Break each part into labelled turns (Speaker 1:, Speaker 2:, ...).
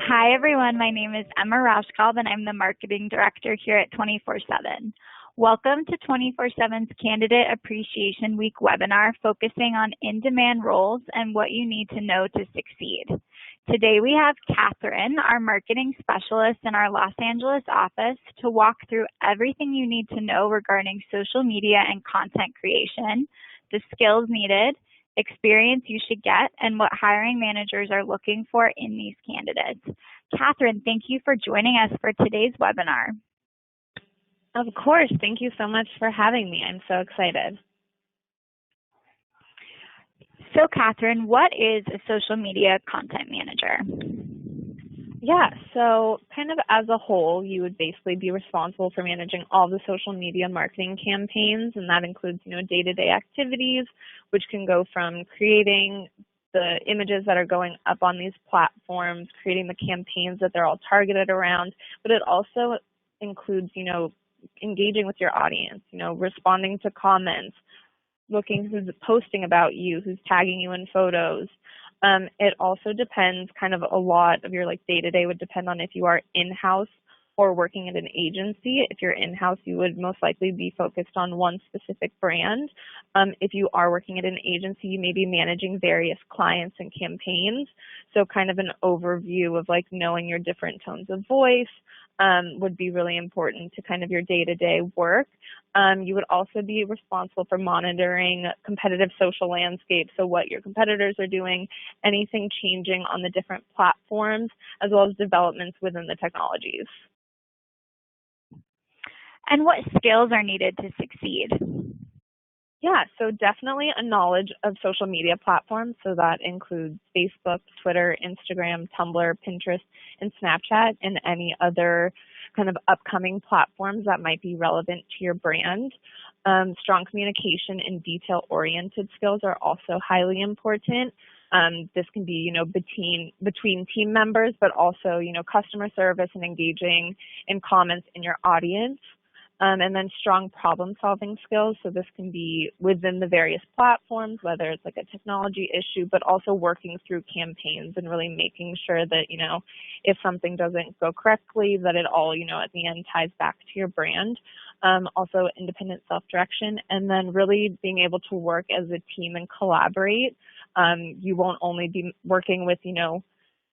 Speaker 1: Hi, everyone. My name is Emma Rashkalb, and I'm the Marketing Director here at 24/7. Welcome to 24/7's Candidate Appreciation Week webinar, focusing on in-demand roles and what you need to know to succeed. Today, we have Catherine, our marketing specialist in our Los Angeles office, to walk through everything you need to know regarding social media and content creation, the skills needed, experience you should get, and what hiring managers are looking for in these candidates. Catherine, thank you for joining us for today's webinar.
Speaker 2: Of course. Thank you so much for having me. I'm so excited.
Speaker 1: So, Catherine, what is a social media content manager?
Speaker 2: Yeah, so kind of as a whole, you would basically be responsible for managing all the social media marketing campaigns, and that includes, day-to-day activities, which can go from creating the images that are going up on these platforms, creating the campaigns that they're all targeted around, but it also includes, engaging with your audience, responding to comments, looking who's posting about you, who's tagging you in photos. It also depends, kind of a lot of your day-to-day would depend on if you are in-house or working at an agency. If you're in-house, you would most likely be focused on one specific brand. If you are working at an agency, you may be managing various clients and campaigns. So kind of an overview of knowing your different tones of voice would be really important to kind of your day-to-day work. You would also be responsible for monitoring competitive social landscape, so what your competitors are doing, anything changing on the different platforms, as well as developments within the technologies.
Speaker 1: And what skills are needed to succeed?
Speaker 2: Yeah, so definitely a knowledge of social media platforms. So that includes Facebook, Twitter, Instagram, Tumblr, Pinterest, and Snapchat, and any other kind of upcoming platforms that might be relevant to your brand. Strong communication and detail-oriented skills are also highly important. This can be, between team members, but also, customer service and engaging in comments in your audience. And then strong problem-solving skills. So this can be within the various platforms, whether it's a technology issue, but also working through campaigns and really making sure that, if something doesn't go correctly, that it all, at the end ties back to your brand. Also independent self-direction, and then really being able to work as a team and collaborate. You won't only be working with,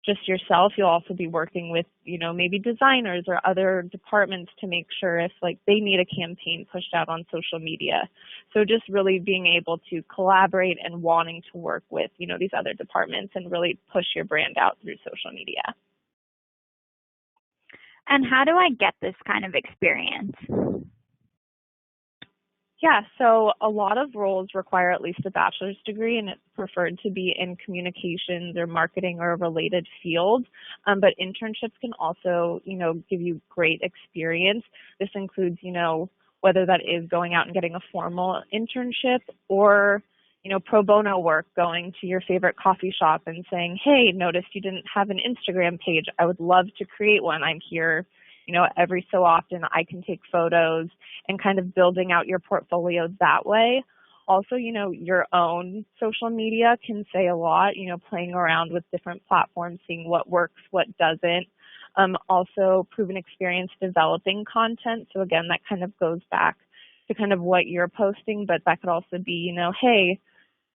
Speaker 2: just yourself. You'll also be working with, maybe designers or other departments to make sure if they need a campaign pushed out on social media. So just really being able to collaborate and wanting to work with, these other departments and really push your brand out through social media.
Speaker 1: And how do I get this kind of experience?
Speaker 2: Yeah, so a lot of roles require at least a bachelor's degree, and it's preferred to be in communications or marketing or a related field. But internships can also, give you great experience. This includes, whether that is going out and getting a formal internship or, pro bono work, going to your favorite coffee shop and saying, hey, noticed you didn't have an Instagram page. I would love to create one. I'm here. Every so often I can take photos, and kind of building out your portfolio that way. Also, your own social media can say a lot, playing around with different platforms, seeing what works, what doesn't. Also proven experience developing content. So again, that kind of goes back to kind of what you're posting, but that could also be, hey,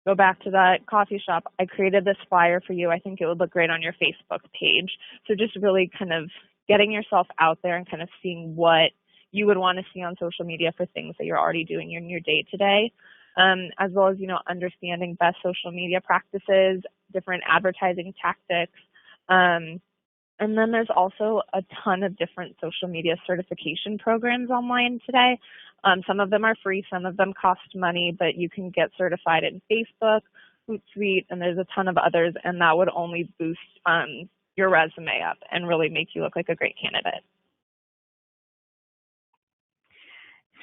Speaker 2: go back to that coffee shop. I created this flyer for you. I think it would look great on your Facebook page. So just really kind of getting yourself out there and kind of seeing what you would want to see on social media for things that you're already doing in your day-to-day, as well as, understanding best social media practices, different advertising tactics. And then there's also a ton of different social media certification programs online today. Some of them are free, some of them cost money, but you can get certified in Facebook, Hootsuite, and there's a ton of others, and that would only boost your resume up and really make you look like a great candidate.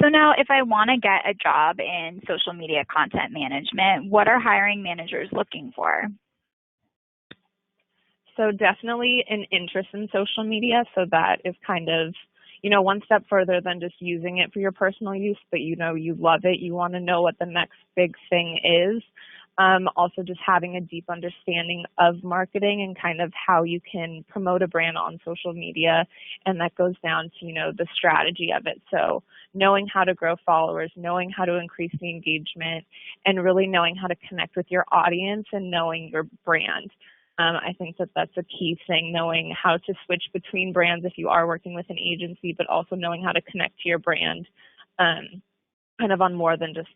Speaker 1: So now, if I want to get a job in social media content management, what are hiring managers looking for?
Speaker 2: So definitely an interest in social media. So that is kind of, one step further than just using it for your personal use, but you love it. You want to know what the next big thing is. Also just having a deep understanding of marketing and kind of how you can promote a brand on social media. And that goes down to, the strategy of it. So knowing how to grow followers, knowing how to increase the engagement, and really knowing how to connect with your audience and knowing your brand. I think that that's a key thing, knowing how to switch between brands if you are working with an agency, but also knowing how to connect to your brand kind of on more than just,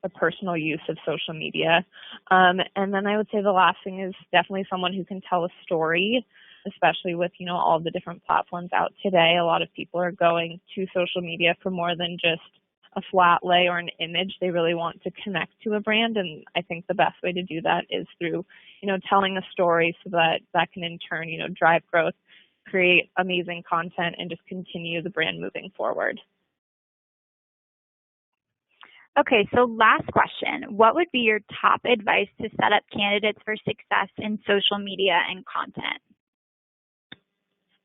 Speaker 2: a personal use of social media. And then I would say the last thing is definitely someone who can tell a story, especially with, all the different platforms out today. A lot of people are going to social media for more than just a flat lay or an image. They really want to connect to a brand. And I think the best way to do that is through, telling a story so that can in turn, drive growth, create amazing content, and just continue the brand moving forward.
Speaker 1: Okay, so last question. What would be your top advice to set up candidates for success in social media and content?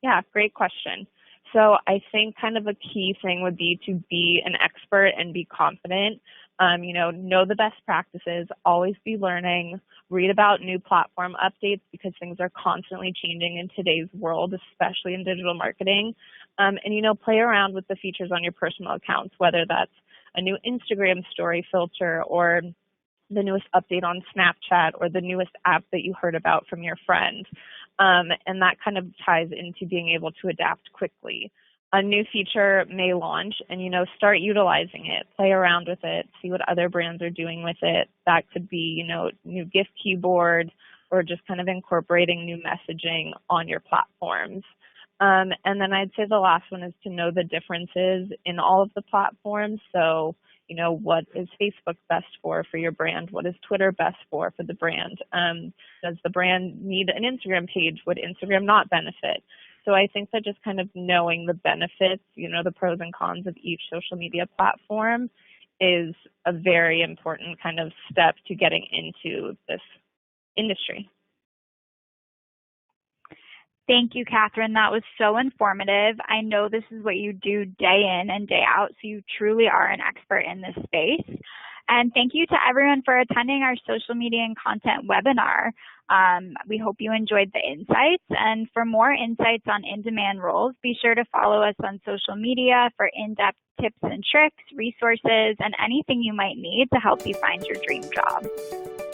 Speaker 2: Yeah, great question. So I think kind of a key thing would be to be an expert and be confident. Know the best practices, always be learning, read about new platform updates because things are constantly changing in today's world, especially in digital marketing. And play around with the features on your personal accounts, whether that's a new Instagram story filter or the newest update on Snapchat or the newest app that you heard about from your friend. And that kind of ties into being able to adapt quickly. A new feature may launch and, start utilizing it, play around with it, see what other brands are doing with it. That could be, new gift keyboard or just kind of incorporating new messaging on your platforms. And then I'd say the last one is to know the differences in all of the platforms. So, what is Facebook best for your brand? What is Twitter best for the brand? Does the brand need an Instagram page? Would Instagram not benefit? So I think that just kind of knowing the benefits, the pros and cons of each social media platform is a very important kind of step to getting into this industry.
Speaker 1: Thank you, Catherine. That was so informative. I know this is what you do day in and day out, so you truly are an expert in this space. And thank you to everyone for attending our social media and content webinar. We hope you enjoyed the insights. And for more insights on in-demand roles, be sure to follow us on social media for in-depth tips and tricks, resources, and anything you might need to help you find your dream job.